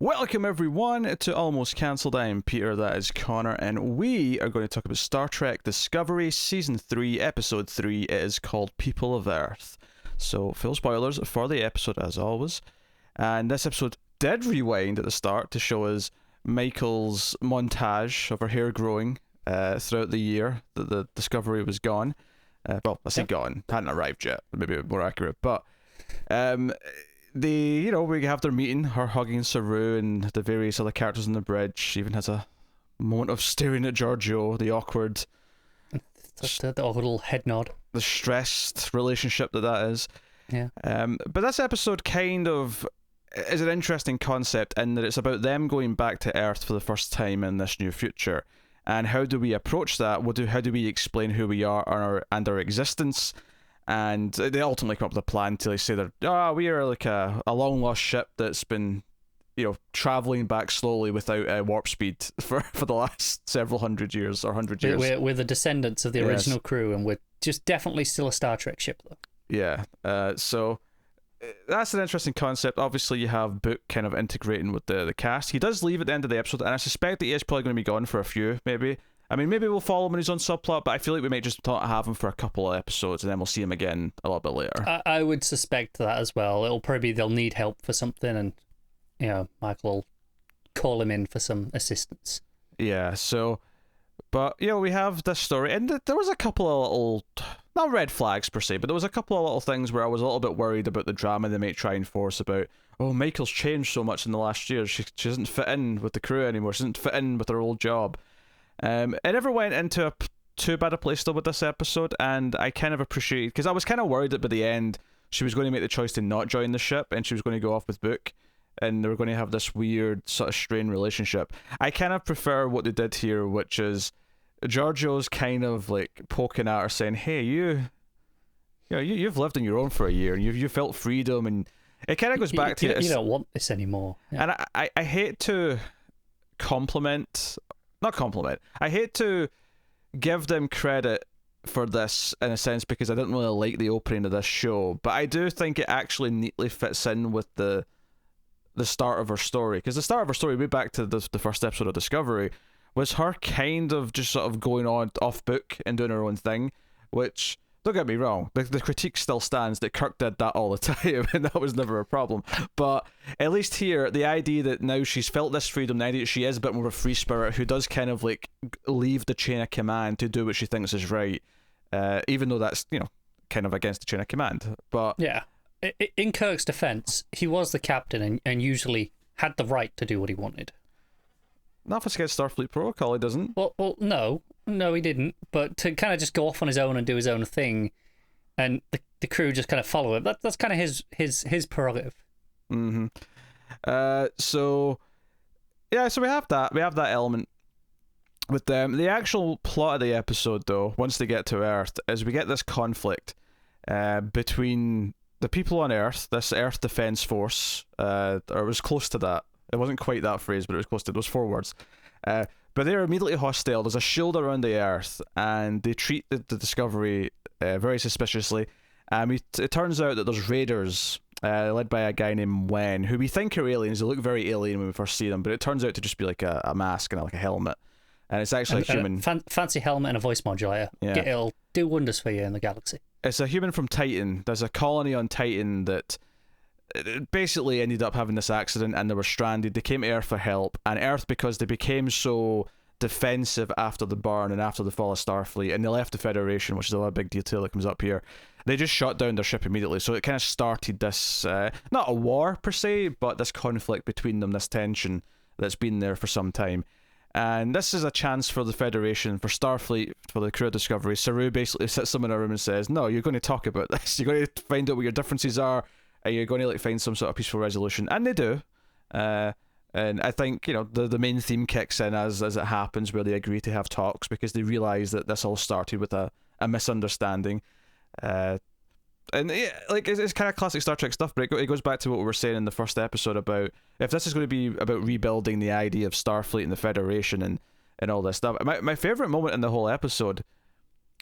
Welcome everyone to Almost Cancelled. I am Peter, that is Connor, and we are going to talk about Star Trek Discovery Season 3, Episode 3. It is called People of Earth. So, full spoilers for the episode as always. And this episode did rewind at the start to show us Michael's montage of her hair growing throughout the year that the Discovery was gone. Well, I say gone, hadn't arrived yet, maybe more accurate, but we have their meeting, her hugging Saru and the various other characters on the bridge. She even has a moment of staring at Giorgio, the awkward, the little head nod, the stressed relationship that is. Yeah. But this episode kind of is an interesting concept in that it's about them going back to Earth for the first time in this new future. And how do we approach that? How do we explain who we are and our existence? And they ultimately come up with a plan to say that we are like a long lost ship that's been, traveling back slowly without warp speed for the last several hundred years or 100 years. We're the descendants of the original crew, and we're just definitely still a Star Trek ship, though. Yeah. So that's an interesting concept. Obviously, you have Book kind of integrating with the cast. He does leave at the end of the episode, and I suspect that he is probably going to be gone for a few, maybe. I mean, maybe we'll follow him in his own subplot, but I feel like we might just not have him for a couple of episodes, and then we'll see him again a little bit later. I would suspect that as well. It'll probably be they'll need help for something, and Michael will call him in for some assistance. Yeah. So, but we have this story, and there was a couple of little, not red flags per se, but there was a couple of little things where I was a little bit worried about the drama they might try and force about. Oh, Michael's changed so much in the last year. She doesn't fit in with the crew anymore. She doesn't fit in with her old job. It never went into too bad a place though with this episode, and I kind of appreciate, because I was kind of worried that by the end she was going to make the choice to not join the ship and she was going to go off with Book and they were going to have this weird sort of strained relationship. I kind of prefer what they did here, which is Giorgio's kind of like poking at her saying, hey, you've lived on your own for a year and you felt freedom, and it kind of goes back to you don't want this anymore. Yeah. And I hate to I hate to give them credit for this in a sense, because I didn't really like the opening of this show, but I do think it actually neatly fits in with the start of her story, because the start of her story, way back to the first episode of Discovery, was her kind of just sort of going on off book and doing her own thing, which, don't get me wrong, the critique still stands that Kirk did that all the time and that was never a problem. But at least here, the idea that now she's felt this freedom, the idea that she is a bit more of a free spirit who does kind of like leave the chain of command to do what she thinks is right, even though that's, kind of against the chain of command. But yeah, in Kirk's defense, he was the captain and usually had the right to do what he wanted. Not if it's against Starfleet protocol, he doesn't. Well, no, he didn't. But to kind of just go off on his own and do his own thing, and the crew just kind of follow him. That's kind of his prerogative. Mm-hmm. So we have that element with them. The actual plot of the episode, though, once they get to Earth, is we get this conflict between the people on Earth, this Earth Defense Force, or it was close to that. It wasn't quite that phrase, but it was close to those 4 words. But they're immediately hostile. There's a shield around the Earth, and they treat the Discovery very suspiciously. It turns out that there's raiders led by a guy named Wen, who we think are aliens. They look very alien when we first see them, but it turns out to just be like a mask and like a helmet. And it's actually a human. Fancy helmet and a voice modulator. Yeah. It'll do wonders for you in the galaxy. It's a human from Titan. There's a colony on Titan that basically ended up having this accident and they were stranded. They came to Earth for help, and Earth, because they became so defensive after the burn and after the fall of Starfleet, and they left the Federation, which is a lot of big detail that comes up here, they just shut down their ship immediately. So it kind of started this not a war per se, but this conflict between them, this tension that's been there for some time. And this is a chance for the Federation, for Starfleet, for the crew of Discovery. Saru basically sits them in a room and says, no, you're going to talk about this, you're going to find out what your differences are, and you're going to find some sort of peaceful resolution. And they do. And I think, the main theme kicks in as it happens, where they agree to have talks because they realise that this all started with a misunderstanding. And yeah, like it's kind of classic Star Trek stuff, but it goes back to what we were saying in the first episode about if this is going to be about rebuilding the idea of Starfleet and the Federation and all this stuff. My favourite moment in the whole episode,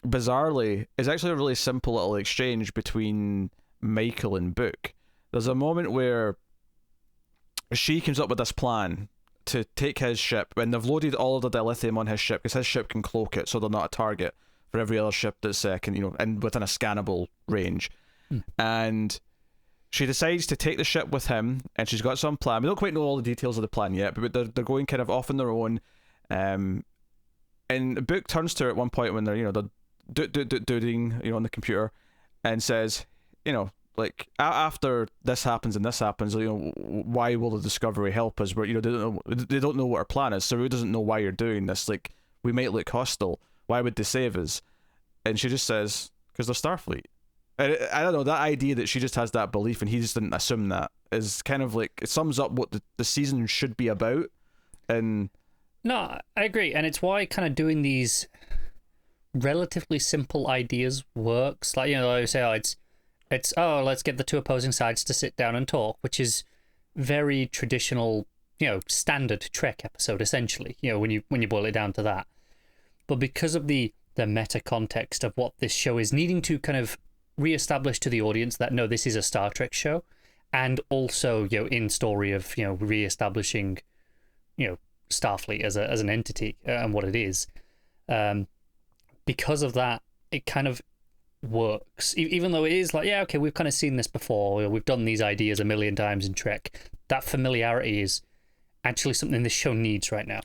bizarrely, is actually a really simple little exchange between Michael and Book. There's a moment where she comes up with this plan to take his ship, and they've loaded all of the dilithium on his ship because his ship can cloak it, so they're not a target for every other ship that's and within a scannable range. And she decides to take the ship with him, and she's got some plan. We don't quite know all the details of the plan yet, but they're going kind of off on their own. And Book turns to her at one point when they're doing on the computer, and says, after this happens and this happens, why will the Discovery help us? Where they don't know what our plan is. Saru doesn't know why you're doing this. Like, we might look hostile. Why would they save us? And she just says, because they're Starfleet. I don't know, that idea that she just has that belief and he just didn't assume that is kind of like, it sums up what the season should be about. And no, I agree, and it's why kind of doing these relatively simple ideas works. Like, I say, it's let's get the two opposing sides to sit down and talk, which is very traditional, standard Trek episode essentially. When you boil it down to that. But because of the meta context of what this show is needing to kind of re-establish to the audience that no, this is a Star Trek show, and also in story of re-establishing Starfleet as an entity and what it is, because of that, it kind of works, even though it is like, yeah, okay, we've kind of seen this before, we've done these ideas a million times in Trek. That familiarity is actually something this show needs right now.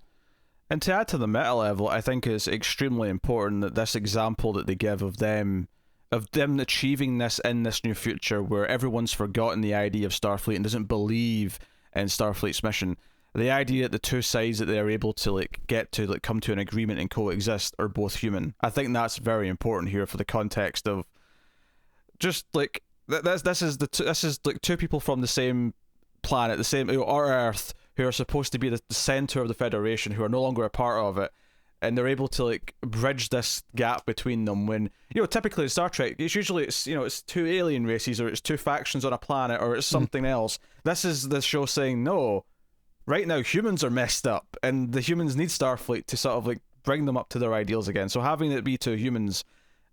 And to add to the meta level, I think it's extremely important that this example that they give of them achieving this in this new future where everyone's forgotten the idea of Starfleet and doesn't believe in Starfleet's mission. The idea that the two sides that they're able to come to an agreement and coexist are both human. I think that's very important here for the context of just like this is like two people from the same planet, the same our Earth, who are supposed to be the center of the Federation, who are no longer a part of it. And they're able to bridge this gap between them when, typically in Star Trek, it's usually it's two alien races or it's two factions on a planet or it's something else. This is the show saying, no, right now humans are messed up and the humans need Starfleet to sort of bring them up to their ideals again. So having it be two humans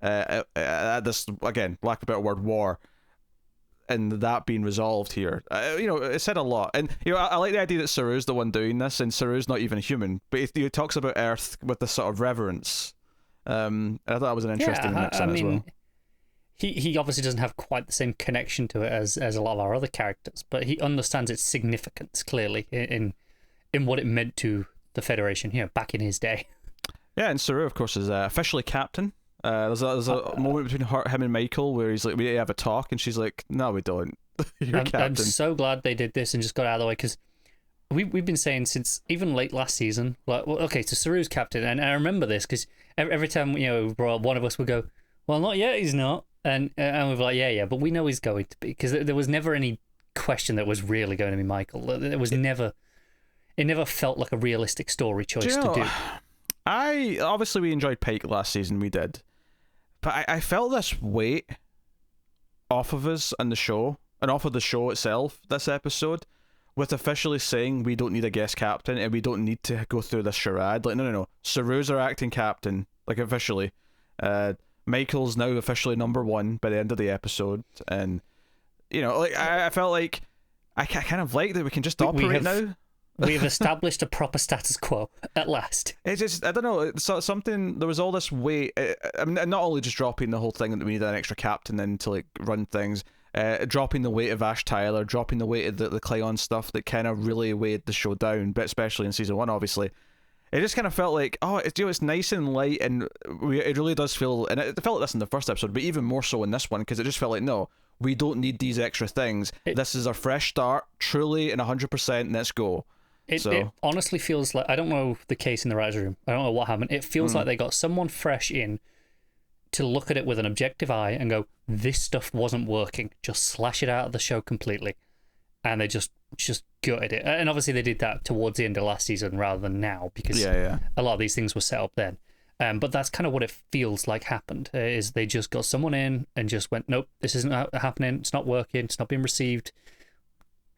at this, again, lack of a better word, war, and that being resolved here, it said a lot. And I like the idea that Saru's the one doing this, and Saru's not even human, but he talks about Earth with this sort of reverence. I thought that was an interesting mix in as well. He obviously doesn't have quite the same connection to it as a lot of our other characters, but he understands its significance clearly in what it meant to the Federation back in his day. Yeah, and Saru, of course, is officially captain. There's a moment between him and Michael where he's like, we have a talk, and she's like, no, we don't. You're captain. I'm so glad they did this and just got out of the way, because we've been saying since even late last season, like, well, okay, so Saru's captain, and I remember this because every time one of us would go, well, not yet, he's not, and we were like, yeah, but we know he's going to be, because there was never any question that was really going to be Michael. It never felt like a realistic story choice to do. We enjoyed Pike last season, we did. But I felt this weight off of us and the show, and off of the show itself, this episode, with officially saying we don't need a guest captain and we don't need to go through this charade. Like, no. Saru's our acting captain, officially. Michael's now officially number one by the end of the episode. And, I felt like I kind of like that we can just operate now. We have established a proper status quo at last. It's just, I don't know, something, there was all this weight. I mean, not only just dropping the whole thing that we need an extra captain in to run things, dropping the weight of Ash Tyler, dropping the weight of the Klingon stuff that kind of really weighed the show down, but especially in season 1, obviously. It just kind of felt like, it's nice and light, and it really does feel, and it felt like this in the first episode, but even more so in this one, because it just felt like, no, we don't need these extra things. This is our fresh start, truly, and 100%, let's go. It honestly feels like, I don't know the case in the writers' room, I don't know what happened, it feels like they got someone fresh in to look at it with an objective eye and go, this stuff wasn't working, just slash it out of the show completely. And they just gutted it. And obviously they did that towards the end of last season rather than now, because a lot of these things were set up then. But that's kind of what it feels like happened, is they just got someone in and just went, nope, this isn't happening, it's not working, it's not being received,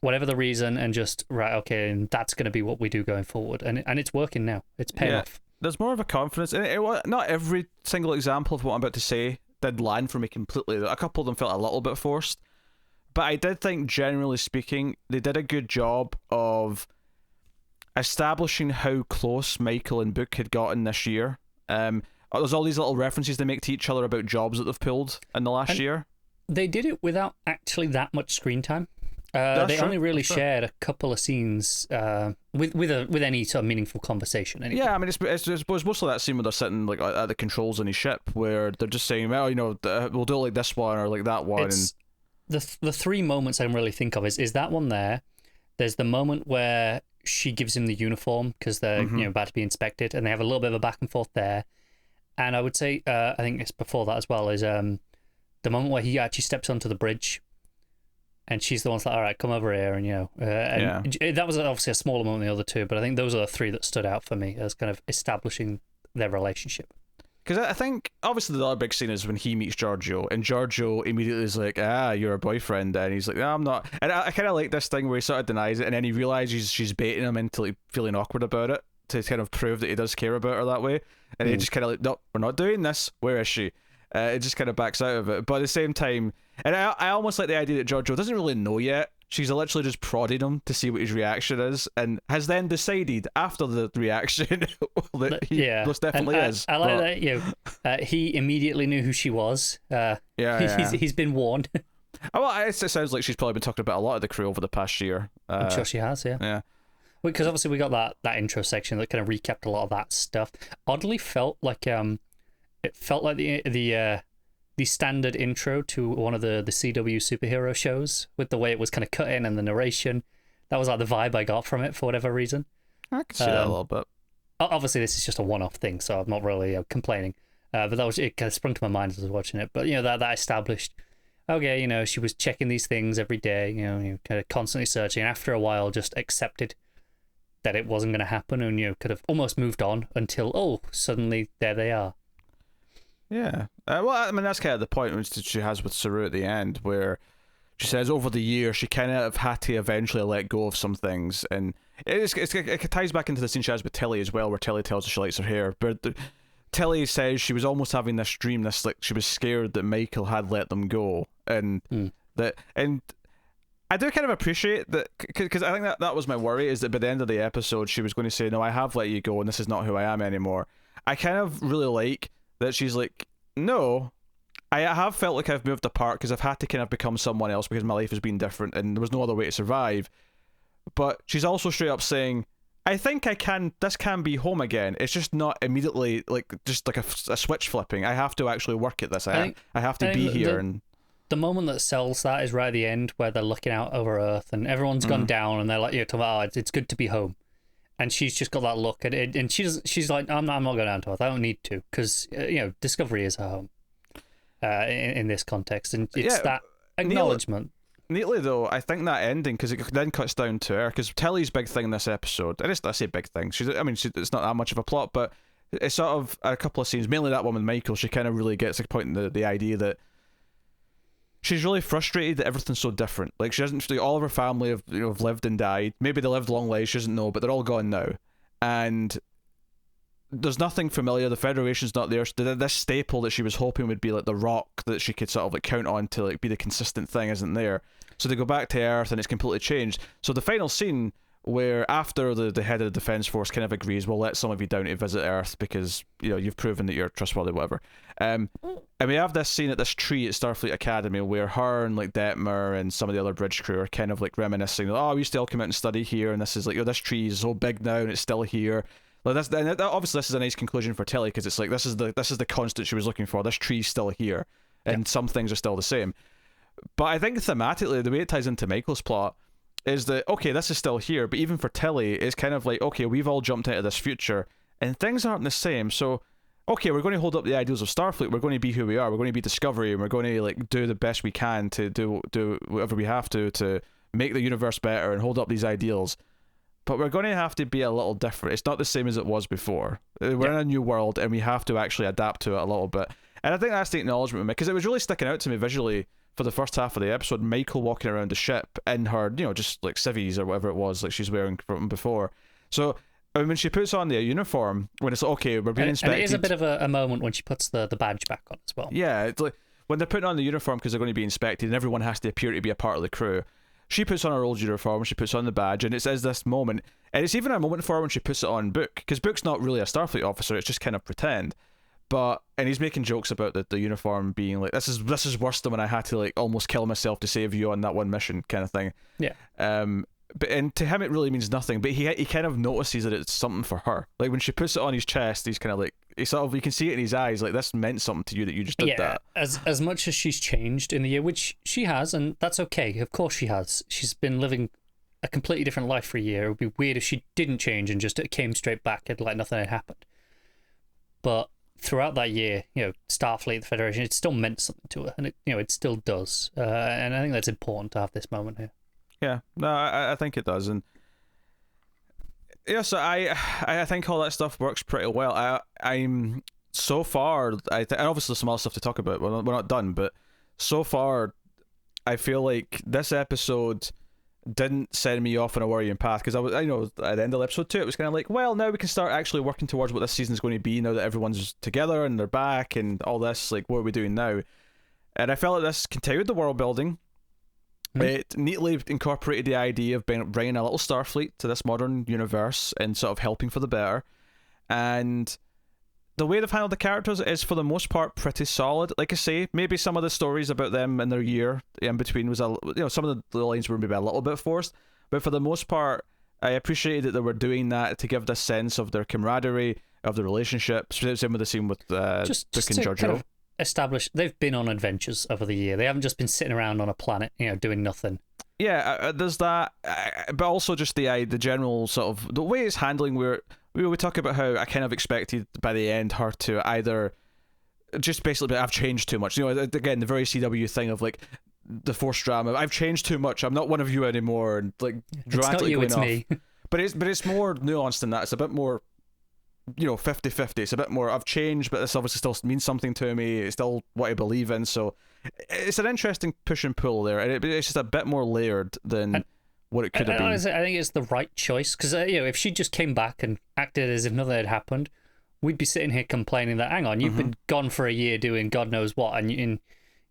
whatever the reason, and just, right, okay, and that's going to be what we do going forward. And it's working now. It's paying off. There's more of a confidence. And not every single example of what I'm about to say did land for me completely. A couple of them felt a little bit forced. But I did think, generally speaking, they did a good job of of establishing how close Michael and Book had gotten this year. There's all these little references they make to each other about jobs that they've pulled in the last year. They did it without actually that much screen time. They only really shared a couple of scenes with any sort of meaningful conversation. Anyway. Yeah, I mean, it's mostly that scene where they're sitting like at the controls on his ship, where they're just saying, well, we'll do it like this one or like that one. It's the three moments I really think of is that one there. There's the moment where she gives him the uniform because they're about to be inspected, and they have a little bit of a back and forth there. And I would say, I think it's before that as well, is the moment where he actually steps onto the bridge. And she's the one that's like, all right, come over here, and that was obviously a smaller moment than the other two, but I think those are the three that stood out for me as kind of establishing their relationship. Because I think, obviously, the other big scene is when he meets Giorgio, and Giorgio immediately is like, you're a boyfriend, and he's like, no, I'm not. And I kind of like this thing where he sort of denies it, and then he realizes she's baiting him into like feeling awkward about it, to kind of prove that he does care about her that way, and he just kind of like, no, we're not doing this, where is she? It just kind of backs out of it, but at the same time, and I almost like the idea that Giorgio doesn't really know yet. She's literally just prodding him to see what his reaction is, and has then decided after the reaction that he most definitely is. I like that. He immediately knew who she was. He's been warned. Well, it sounds like she's probably been talking about a lot of the crew over the past year. I'm sure she has. Yeah. Because obviously we got that intro section that kind of recapped a lot of that stuff. Oddly felt like it felt like the standard intro to one of the CW superhero shows, with the way it was kind of cut in and the narration. That was like the vibe I got from it for whatever reason. I can see that a little bit. Obviously, this is just a one-off thing, so I'm not really complaining. But it kind of sprung to my mind as I was watching it. But that established, okay, she was checking these things every day. Kind of constantly searching. And after a while, just accepted that it wasn't going to happen, and could have almost moved on until suddenly there they are. Yeah. Well, I mean, that's kind of the point which she has with Saru at the end, where she says over the years she kind of had to eventually let go of some things, and it ties back into the scene she has with Tilly as well, where Tilly tells her she likes her hair. But Tilly says she was almost having this dream, this like she was scared that Michael had let them go, and and I do kind of appreciate that, because I think that was my worry, is that by the end of the episode she was going to say, no, I have let you go, and this is not who I am anymore. I kind of really like that she's like, no, I have felt like I've moved apart because I've had to kind of become someone else because my life has been different and there was no other way to survive. But she's also straight up saying, I think this can be home again. It's just not immediately like just like a switch flipping. I have to actually work at this. I have to be here. And the moment that sells that is right at the end, where they're looking out over Earth and everyone's gone down, and they're like, talking about, it's good to be home. And she's just got that look at it, and she's like, I'm not going down to Earth. I don't need to, because Discovery is her home in this context, and it's that acknowledgement. Neatly though, I think that ending, because it then cuts down to her, because Tilly's big thing in this episode, and I say big thing. It's not that much of a plot, but it's sort of a couple of scenes, mainly that one with Michael. She kind of really gets the point in the idea that she's really frustrated that everything's so different. Like, she doesn't. All of her family have lived and died. Maybe they lived long lives. She doesn't know, but they're all gone now, and there's nothing familiar. The Federation's not there. This staple that she was hoping would be like the rock that she could sort of like count on to like be the consistent thing isn't there. So they go back to Earth, and it's completely changed. So the final scene, where after the head of the Defense Force kind of agrees, we'll let some of you down to visit Earth because you've proven that you're trustworthy, whatever. And we have this scene at this tree at Starfleet Academy where her and like Detmer and some of the other bridge crew are kind of like reminiscing. We used to all come out and study here, and this is like, this tree is so big now and it's still here. Like obviously this is a nice conclusion for Tilly, because it's like this is the constant she was looking for. This tree's still here, and some things are still the same. But I think thematically, the way it ties into Michael's plot is that, okay, this is still here, but even for Tilly, it's kind of like, okay, we've all jumped into this future, and things aren't the same, so, okay, we're going to hold up the ideals of Starfleet, we're going to be who we are, we're going to be Discovery, and we're going to, like, do the best we can to do whatever we have to make the universe better and hold up these ideals, but we're going to have to be a little different. It's not the same as it was before. We're in a new world, and we have to actually adapt to it a little bit, and I think that's the acknowledgement, because it was really sticking out to me visually for the first half of the episode, Michael walking around the ship in her, just like civvies or whatever it was, like she's wearing from before. So when she puts on the uniform, when it's like, okay, we're being inspected. And it is a bit of a moment when she puts the badge back on as well. Yeah, it's like when they're putting on the uniform because they're going to be inspected and everyone has to appear to be a part of the crew. she puts on her old uniform, she puts on the badge, and it says this moment, and it's even a moment for her when she puts it on Book, because Book's not really a Starfleet officer, it's just kind of pretend. And he's making jokes about the uniform being like, this is worse than when I had to like almost kill myself to save you on that one mission kind of thing. Yeah. And to him it really means nothing, but he kind of notices that it's something for her. Like when she puts it on his chest, he's kind of like, you can see it in his eyes, like this meant something to you that you just did that. As much as she's changed in the year, which she has, and that's okay. Of course she has. She's been living a completely different life for a year. It would be weird if she didn't change and just came straight back and like nothing had happened. But throughout that year, Starfleet, the Federation, it still meant something to her, and it still does. And I think that's important to have this moment here. Yeah, no, I think it does, and yeah, so I think all that stuff works pretty well. I'm so far, and obviously some other stuff to talk about. We're not done, but so far, I feel like this episode didn't send me off on a worrying path, because I know at the end of episode 2 it was kind of like, well, now we can start actually working towards what this season's going to be now that everyone's together and they're back and all this, like what are we doing now? And I felt like this continued the world building. It neatly incorporated the idea of bringing a little Starfleet to this modern universe and sort of helping for the better, and the way they've handled the characters is for the most part pretty solid. Like I say, maybe some of the stories about them and their year in between was some of the lines were maybe a little bit forced, but for the most part I appreciated that they were doing that to give this sense of their camaraderie, of the relationships. Same with the scene with Book and Giorgio. Kind of establish they've been on adventures over the year. They haven't just been sitting around on a planet, doing nothing. Yeah, there's that, but also just the general sort of the way it's handling. Where we talk about how I kind of expected by the end her to either just basically, I've changed too much. Again, the very CW thing of like the forced drama. I've changed too much. I'm not one of you anymore, and like dramatically it's not you, it's me. But it's more nuanced than that. It's a bit more 50-50. It's a bit more, I've changed, but this obviously still means something to me. It's still what I believe in. So it's an interesting push and pull there, and it's just a bit more layered than what it could have been. Honestly, I think it's the right choice, because if she just came back and acted as if nothing had happened, we'd be sitting here complaining that, hang on, you've been gone for a year doing God knows what, and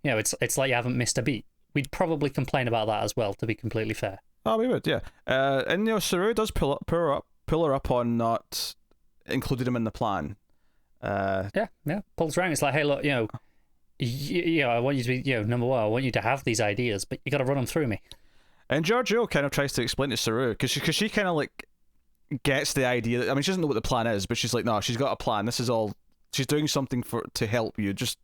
it's like you haven't missed a beat. We'd probably complain about that as well, to be completely fair. Oh, we would, yeah. And Saru does pull her up on not included him in the plan. Pulls around. It's like, hey, look, I want you to be, number one, I want you to have these ideas, but you got to run them through me. And Giorgio kind of tries to explain to Saru, because she kind of like gets the idea. She doesn't know what the plan is, but she's like, no, she's got a plan. This is all. She's doing something to help you. Just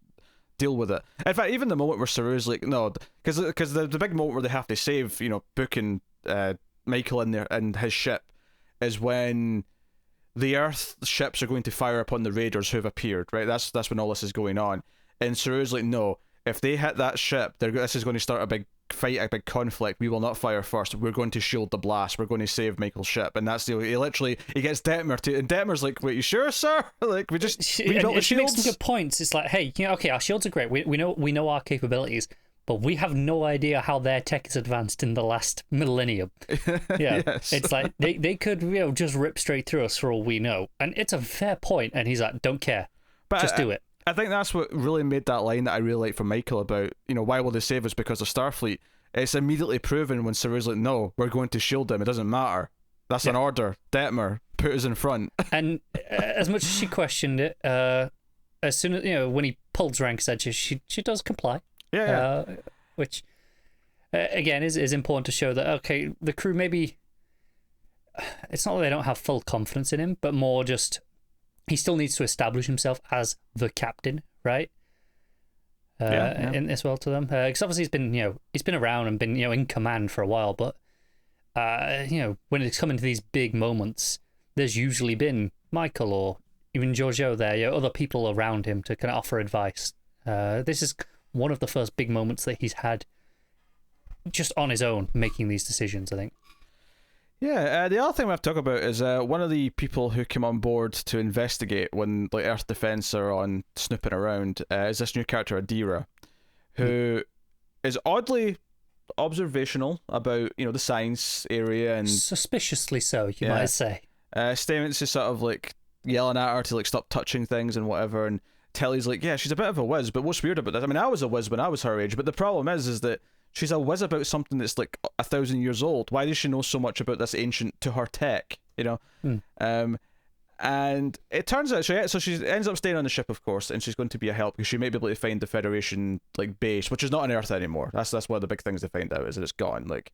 deal with it. In fact, even the moment where Saru's like, no, because the big moment where they have to save, Book and Michael in there and his ship is when the Earth ships are going to fire upon the raiders who've appeared, right? That's when all this is going on. And Saru's like, no, if they hit that ship, this is going to start a big fight, a big conflict. We will not fire first. We're going to shield the blast. We're going to save Michael's ship. And that's he gets Detmer to, and Detmer's like, wait, you sure, sir? Like, we built the shields. She makes some good points. It's like, hey, okay, our shields are great. We know our capabilities, but we have no idea how their tech is advanced in the last millennium. Yeah, yes. It's like they could just rip straight through us for all we know, and it's a fair point. And he's like, don't care, but just do it. I think that's what really made that line that I really like from Michael about why will they save us because of Starfleet. It's immediately proven when Saru's like, no, we're going to shield them. It doesn't matter. That's an order. Detmer, put us in front. And as much as she questioned it, as soon as when he pulls rank, said she does comply. Yeah. Which, again, is important to show that, okay, the crew maybe, it's not that they don't have full confidence in him, but more just, he still needs to establish himself as the captain, right? In this world to them. Because obviously he's been around and been, in command for a while, but, when it's coming to these big moments, there's usually been Michael or even Giorgio there, other people around him to kind of offer advice. This is one of the first big moments that he's had just on his own making these decisions, I think. Yeah, the other thing we have to talk about is one of the people who came on board to investigate when Earth Defense are on snooping around is this new character, Adira, who is oddly observational about, the science area and... Suspiciously so, you might say. Stamets is sort of like yelling at her to like stop touching things and whatever, and Telly's like, yeah, she's a bit of a whiz, but what's weird about this? I mean, I was a whiz when I was her age, but the problem is that she's a whiz about something that's like 1,000 years old. Why does she know so much about this ancient to her tech? You know, and it turns out so she ends up staying on the ship, of course, and she's going to be a help because she may be able to find the Federation like base, which is not on Earth anymore. That's one of the big things they find out is that it's gone. Like,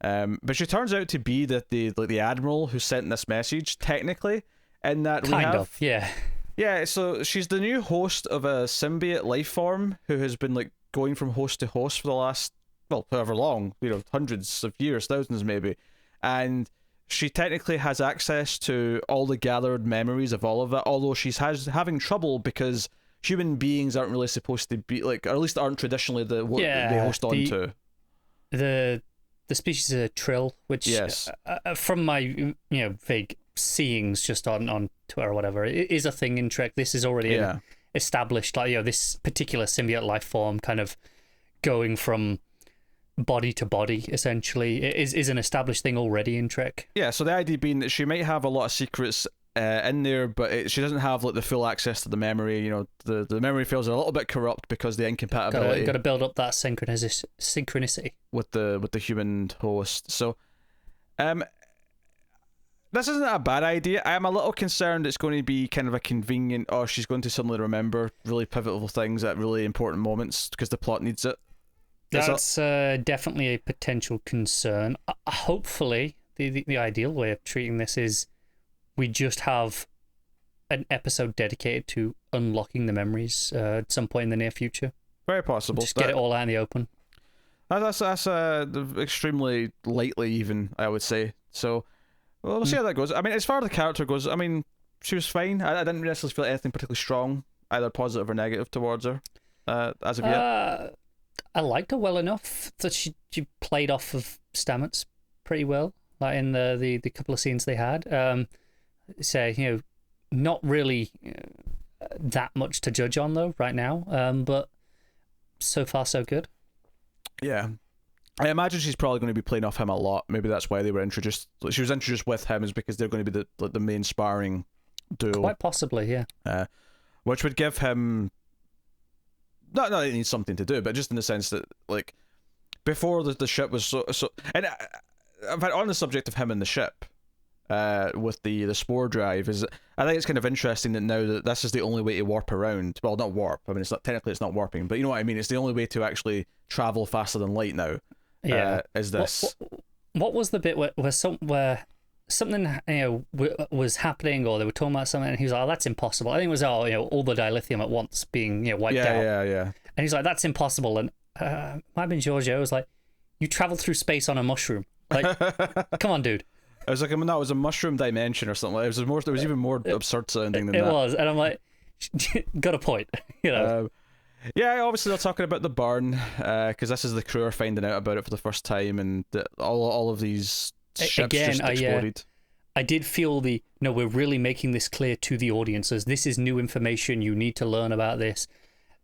but she turns out to be the admiral who sent this message technically, in that kind of, yeah. Yeah, so she's the new host of a symbiote life form who has been like going from host to host for the last, well, however long, you know, hundreds of years, thousands maybe. And she technically has access to all the gathered memories of all of that, although she's having trouble because human beings aren't really supposed to be like, or at least aren't traditionally what they host on to. The species of Trill, which yes. From my vague seeings just on Twitter or whatever, it is a thing in Trek. This is already established, like, this particular symbiote life form kind of going from body to body, essentially, is an established thing already in Trek. Yeah, so the idea being that she might have a lot of secrets in there, but she doesn't have like the full access to the memory. You know, the memory fields are a little bit corrupt because the incompatibility. Got to build up that synchronicity with the human host. So, this isn't a bad idea. I am a little concerned it's going to be kind of a convenient, or she's going to suddenly remember really pivotal things at really important moments because the plot needs it. That's definitely a potential concern. Hopefully, the ideal way of treating this is we just have an episode dedicated to unlocking the memories at some point in the near future. Very possible. Just get it all out in the open. That's extremely lightly even, I would say. So, well, we'll see how that goes. I mean, as far as the character goes, I mean, she was fine. I didn't necessarily feel anything particularly strong, either positive or negative towards her, as of yet. I liked her well enough that she played off of Stamets pretty well, like in the couple of scenes they had. So, not really that much to judge on though right now, but so far so good. Yeah, I imagine she's probably going to be playing off him a lot. Maybe that's why they were introduced. She was introduced with him, is because they're going to be the main sparring duo. Quite possibly, yeah. Which would give him not that he needs something to do, but just in the sense that, like, before the ship was so and in fact, on the subject of him and the ship, with the spore drive, is I think it's kind of interesting that now that this is the only way to warp around. Well, not warp. I mean, it's not warping, but you know what I mean. It's the only way to actually travel faster than light now. Yeah. Is this? What was the bit where something was happening, or they were talking about something, and he was like, "Oh, that's impossible." I think it was all the dilithium at once being wiped out. Yeah. And he's like, "That's impossible." And might have been Giorgio was like, "You traveled through space on a mushroom. Like, come on, dude." I was like, I mean, that was a mushroom dimension or something. It was even more absurd sounding than that. It was, and I'm like, got a point, Yeah, obviously they're talking about the burn, because this is the crew are finding out about it for the first time, and all of these ships just exploded. I did feel we're really making this clear to the audiences. This is new information. You need to learn about this.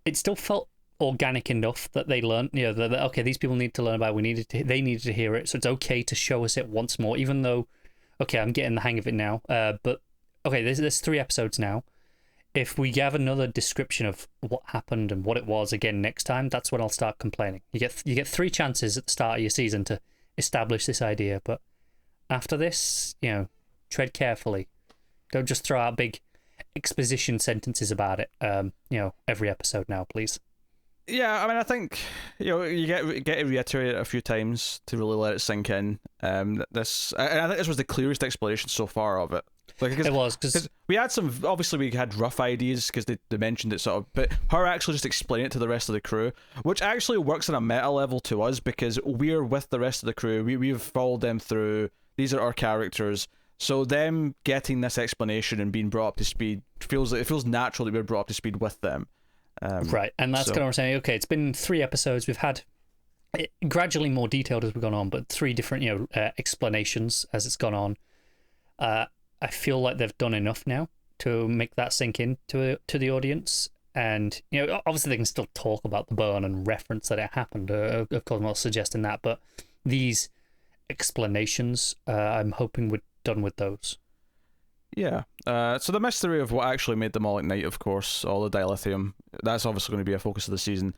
It still felt organic enough that they learned, that okay, these people need to learn about it. They needed to hear it, so it's okay to show us it once more, even though, okay, I'm getting the hang of it now. But okay, there's 3 episodes now. If we have another description of what happened and what it was again next time, that's when I'll start complaining. You get 3 chances at the start of your season to establish this idea, but after this, tread carefully. Don't just throw out big exposition sentences about it. Every episode now, please. Yeah, I mean, I think you get to reiterate it a few times to really let it sink in. I think this was the clearest explanation so far of it. Like, it was because we had we had rough ideas because they mentioned it sort of, but her actually just explain it to the rest of the crew, which actually works on a meta level to us because we're with the rest of the crew. We've followed them through. These are our characters, so them getting this explanation and being brought up to speed feels natural that we're brought up to speed with them. Right, and that's kind of what I'm saying. Okay, it's been 3 episodes. We've had it gradually more detailed as we've gone on, but 3 different explanations as it's gone on. I feel like they've done enough now to make that sink in to the audience, and obviously they can still talk about the burn and reference that it happened. Of course, I'm not suggesting that, but these explanations, I'm hoping we're done with those. Yeah. So the mystery of what actually made them all ignite, of course, all the dilithium, that's obviously going to be a focus of the season.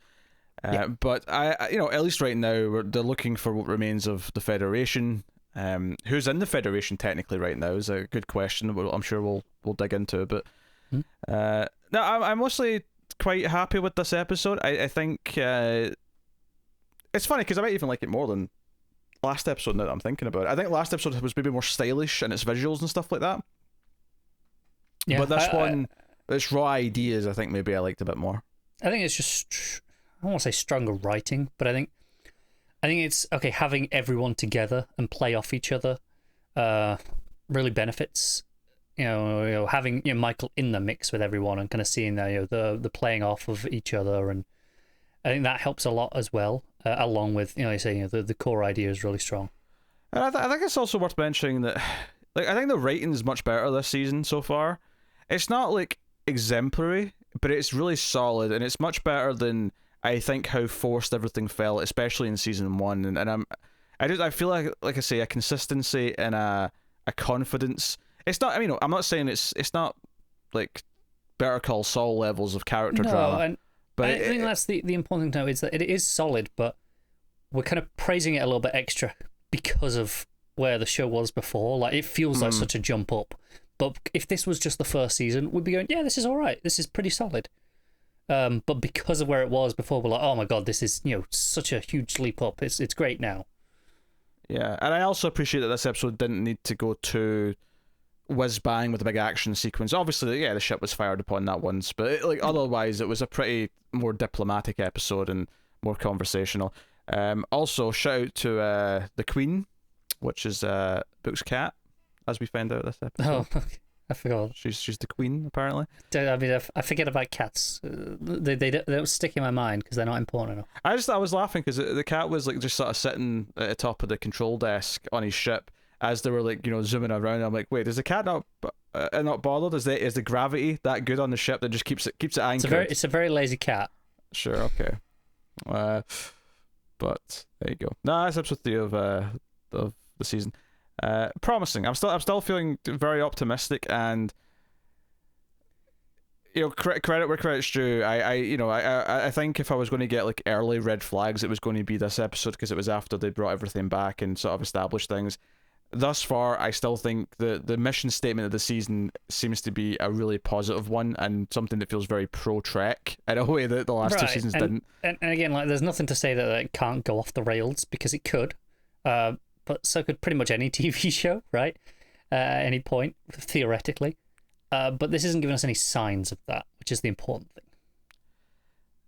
But at least right now they're looking for what remains of the Federation. Who's in the Federation technically right now is a good question. I'm sure we'll dig into. But no, I'm mostly quite happy with this episode. I think it's funny because I might even like it more than last episode now that I'm thinking about it. I think last episode was maybe more stylish in its visuals and stuff like that. Yeah, but this one, its raw ideas, I think maybe I liked a bit more. I think it's just, I don't want to say stronger writing, but I think it's okay having everyone together and play off each other. Really benefits. Having Michael in the mix with everyone and kind of seeing the playing off of each other, and I think that helps a lot as well. Along with you saying the core idea is really strong. And I think it's also worth mentioning that, like, I think the writing is much better this season so far. It's not like exemplary, but it's really solid, and it's much better than I think how forced everything felt, especially in season 1. And I feel like I say, a consistency and a confidence. It's not. I mean, I'm not saying it's not like Better Call Saul levels of character drama. And but I think that's the important thing to know is that it is solid, but we're kind of praising it a little bit extra because of where the show was before. Like, it feels like such a jump up. But if this was just the first season, we'd be going, yeah, this is all right. This is pretty solid. But because of where it was before, we're like, oh my god, this is such a huge leap up. It's great now. Yeah, and I also appreciate that this episode didn't need to go too whiz bang with a big action sequence. Obviously, yeah, the ship was fired upon that once, but otherwise, it was a pretty more diplomatic episode and more conversational. Also, shout out to the Queen, which is Book's cat, as we found out this episode. Oh, I forgot. She's the Queen, apparently. I mean, I forget about cats. They don't stick in my mind because they're not important enough. I was laughing because the cat was like just sort of sitting at the top of the control desk on his ship as they were like zooming around. I'm like, wait, is the cat not bothered? Is the gravity that good on the ship that just keeps it anchored? It's a very lazy cat. Sure, okay. But there you go. No, that's episode 3 of the season. Promising. I'm still feeling very optimistic, and credit where credit's due. I think if I was going to get like early red flags, it was going to be this episode because it was after they brought everything back and sort of established things. Thus far, I still think the mission statement of the season seems to be a really positive one and something that feels very pro Trek in a way that the last 2 seasons didn't. And again, like, there's nothing to say that it can't go off the rails, because it could. But so could pretty much any TV show, right? At any point, theoretically. But this isn't giving us any signs of that, which is the important thing.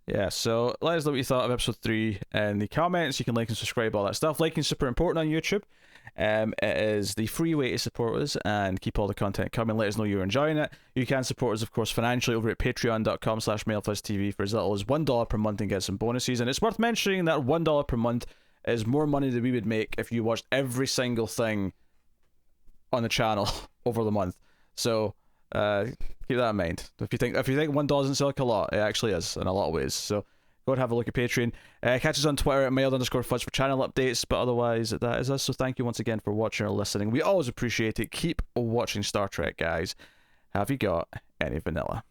Yeah, so let us know what you thought of episode 3 in the comments. You can like and subscribe, all that stuff. Liking is super important on YouTube. It is the free way to support us and keep all the content coming. Let us know you're enjoying it. You can support us, of course, financially over at patreon.com/MailFuzzTV for as little as $1 per month and get some bonuses. And it's worth mentioning that $1 per month is more money than we would make if you watched every single thing on the channel over the month. So keep that in mind. If you think $1 doesn't sound like a lot, it actually is in a lot of ways. So go and have a look at Patreon. Catch us on Twitter at mailed_fuzz for channel updates. But otherwise, that is us. So thank you once again for watching or listening. We always appreciate it. Keep watching Star Trek, guys. Have you got any vanilla?